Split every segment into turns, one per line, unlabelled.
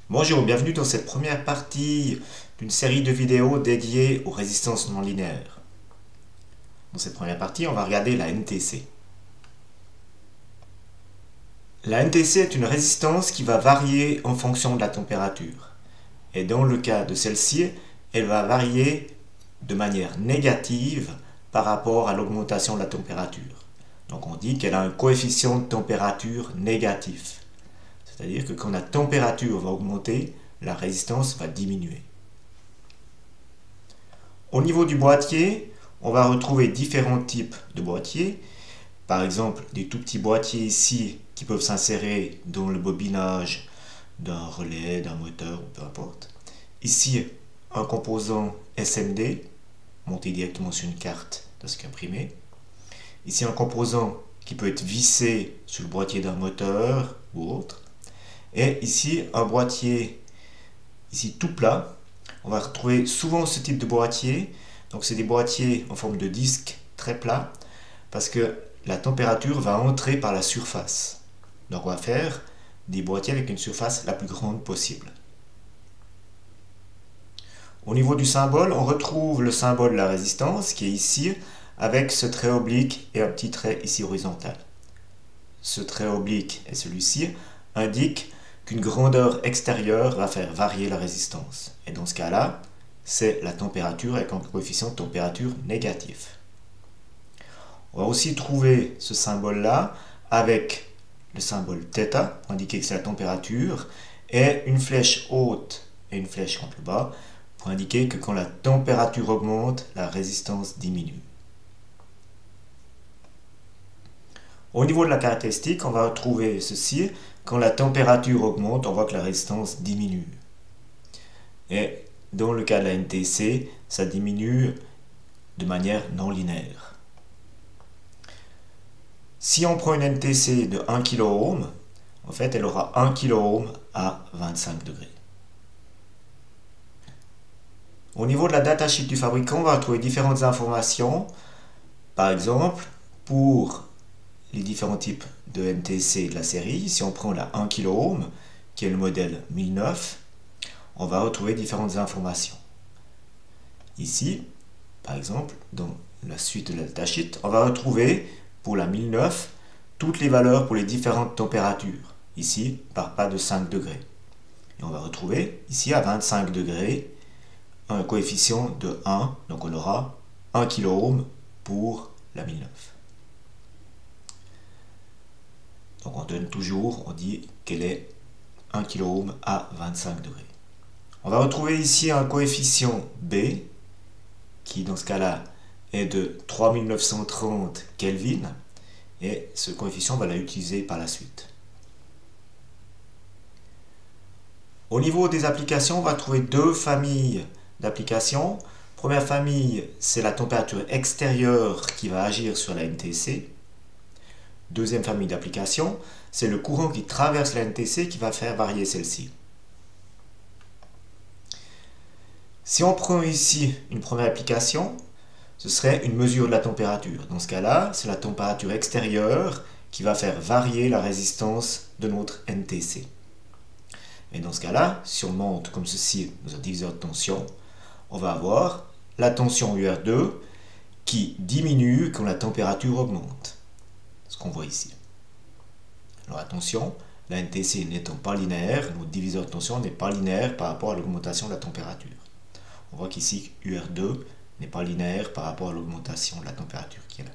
Bonjour, bienvenue dans cette première partie d'une série de vidéos dédiées aux résistances non linéaires. Dans cette première partie, on va regarder la NTC. La NTC est une résistance qui va varier en fonction de la température. Et dans le cas de celle-ci, elle va varier de manière négative par rapport à l'augmentation de la température. Donc on dit qu'elle a un coefficient de température négatif. C'est-à-dire que quand la température va augmenter, la résistance va diminuer. Au niveau du boîtier, on va retrouver différents types de boîtiers. Par exemple, des tout petits boîtiers ici qui peuvent s'insérer dans le bobinage d'un relais, d'un moteur, peu importe. Ici, un composant SMD monté directement sur une carte de disque imprimé. Ici, un composant qui peut être vissé sur le boîtier d'un moteur ou autre. Et ici, un boîtier ici tout plat. On va retrouver souvent ce type de boîtier. Donc c'est des boîtiers en forme de disque très plat parce que la température va entrer par la surface. Donc on va faire des boîtiers avec une surface la plus grande possible. Au niveau du symbole, on retrouve le symbole de la résistance qui est ici avec ce trait oblique et un petit trait ici horizontal. Ce trait oblique et celui-ci indiquent qu'une grandeur extérieure va faire varier la résistance. Et dans ce cas-là, c'est la température avec un coefficient de température négatif. On va aussi trouver ce symbole-là avec le symbole θ, pour indiquer que c'est la température, et une flèche haute et une flèche contre le bas, pour indiquer que quand la température augmente, la résistance diminue. Au niveau de la caractéristique, on va retrouver ceci. Quand la température augmente, on voit que la résistance diminue. Et dans le cas de la NTC, ça diminue de manière non linéaire. Si on prend une NTC de 1 kΩ, en fait, elle aura 1 kΩ à 25 degrés. Au niveau de la datasheet du fabricant, on va retrouver différentes informations. Par exemple, pour les différents types de NTC de la série, si on prend la 1 kΩ, qui est le modèle 1009, on va retrouver différentes informations. Ici, par exemple, dans la suite de la datasheet, on va retrouver pour la 1009 toutes les valeurs pour les différentes températures. Ici, par pas de 5 degrés. Et on va retrouver ici à 25 degrés un coefficient de 1, donc on aura 1 kΩ pour la 1009. Donc on donne toujours, on dit qu'elle est 1 kΩ à 25 degrés. On va retrouver ici un coefficient B, qui dans ce cas-là est de 3930 Kelvin, et ce coefficient, on va l'utiliser par la suite. Au niveau des applications, on va trouver deux familles d'applications. Première famille, c'est la température extérieure qui va agir sur la NTC. Deuxième famille d'applications, c'est le courant qui traverse la NTC qui va faire varier celle-ci. Si on prend ici une première application, ce serait une mesure de la température. Dans ce cas-là, c'est la température extérieure qui va faire varier la résistance de notre NTC. Et dans ce cas-là, si on monte comme ceci dans un diviseur de tension, on va avoir la tension UR2 qui diminue quand la température augmente. Ce qu'on voit ici. Alors attention, la NTC n'étant pas linéaire, notre diviseur de tension n'est pas linéaire par rapport à l'augmentation de la température. On voit qu'ici UR2 n'est pas linéaire par rapport à l'augmentation de la température qui est là.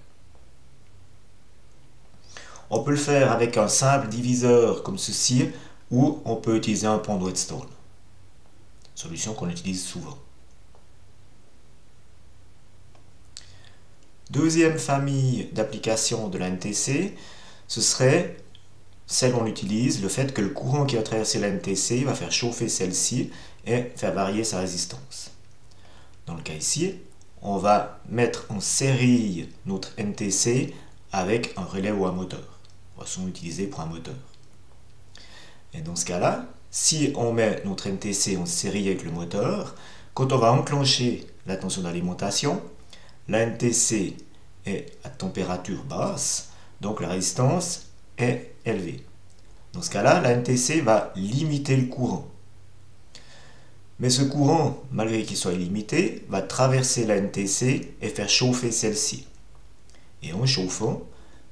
On peut le faire avec un simple diviseur comme ceci, ou on peut utiliser un pont de Whetstone. Solution qu'on utilise souvent. Deuxième famille d'applications de la NTC, ce serait celle qu'on utilise, le fait que le courant qui va traverser la NTC va faire chauffer celle-ci et faire varier sa résistance. Dans le cas ici, on va mettre en série notre NTC avec un relais ou un moteur. On va souvent utiliser pour un moteur. Et dans ce cas-là, si on met notre NTC en série avec le moteur, quand on va enclencher la tension d'alimentation, la NTC est à température basse, donc la résistance est élevée. Dans ce cas-là, la NTC va limiter le courant. Mais ce courant, malgré qu'il soit illimité, va traverser la NTC et faire chauffer celle-ci. Et en chauffant,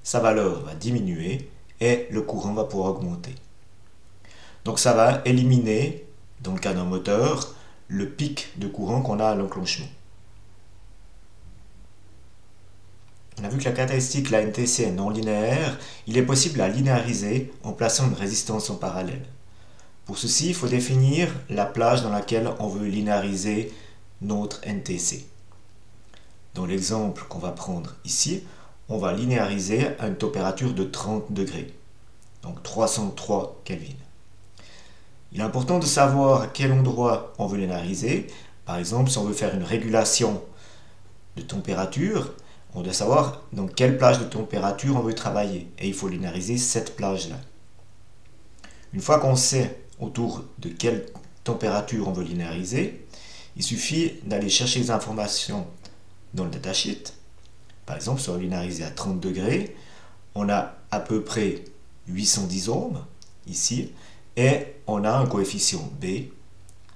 sa valeur va diminuer et le courant va pouvoir augmenter. Donc ça va éliminer, dans le cas d'un moteur, le pic de courant qu'on a à l'enclenchement. On a vu que la caractéristique de la NTC est non linéaire, il est possible de la linéariser en plaçant une résistance en parallèle. Pour ceci, il faut définir la plage dans laquelle on veut linéariser notre NTC. Dans l'exemple qu'on va prendre ici, on va linéariser à une température de 30 degrés, donc 303 Kelvin. Il est important de savoir à quel endroit on veut linéariser. Par exemple, si on veut faire une régulation de température, on doit savoir dans quelle plage de température on veut travailler. Et il faut linéariser cette plage-là. Une fois qu'on sait autour de quelle température on veut linéariser, il suffit d'aller chercher les informations dans le datasheet. Par exemple, si on veut linéariser à 30 degrés, on a à peu près 810 ohms ici. Et on a un coefficient B,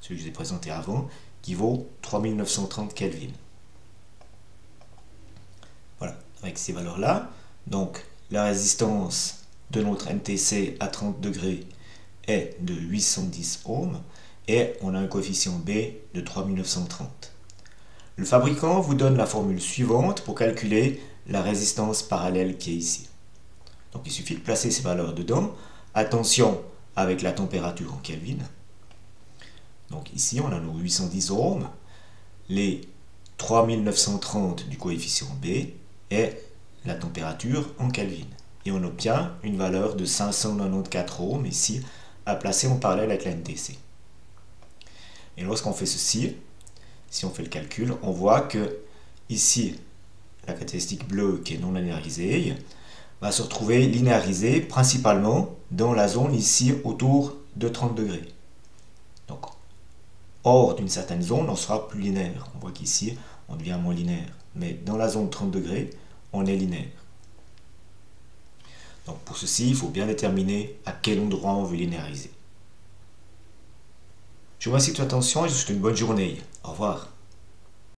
celui que je vous ai présenté avant, qui vaut 3930 Kelvin. Voilà, avec ces valeurs-là, donc la résistance de notre NTC à 30 degrés est de 810 ohms et on a un coefficient B de 3930. Le fabricant vous donne la formule suivante pour calculer la résistance parallèle qui est ici. Donc il suffit de placer ces valeurs dedans. Attention avec la température en Kelvin. Donc ici on a nos 810 ohms, les 3930 du coefficient B et la température en Kelvin. Et on obtient une valeur de 594 ohms ici à placer en parallèle avec la NTC. Et lorsqu'on fait ceci, si on fait le calcul, on voit que ici la caractéristique bleue qui est non linéarisée va se retrouver linéarisée principalement dans la zone ici autour de 30 degrés. Donc, hors d'une certaine zone, on sera plus linéaire. On voit qu'ici, on devient moins linéaire. Mais dans la zone 30 degrés, on est linéaire. Donc, pour ceci, il faut bien déterminer à quel endroit on veut linéariser. Je vous remercie de votre attention et je vous souhaite une bonne journée. Au revoir.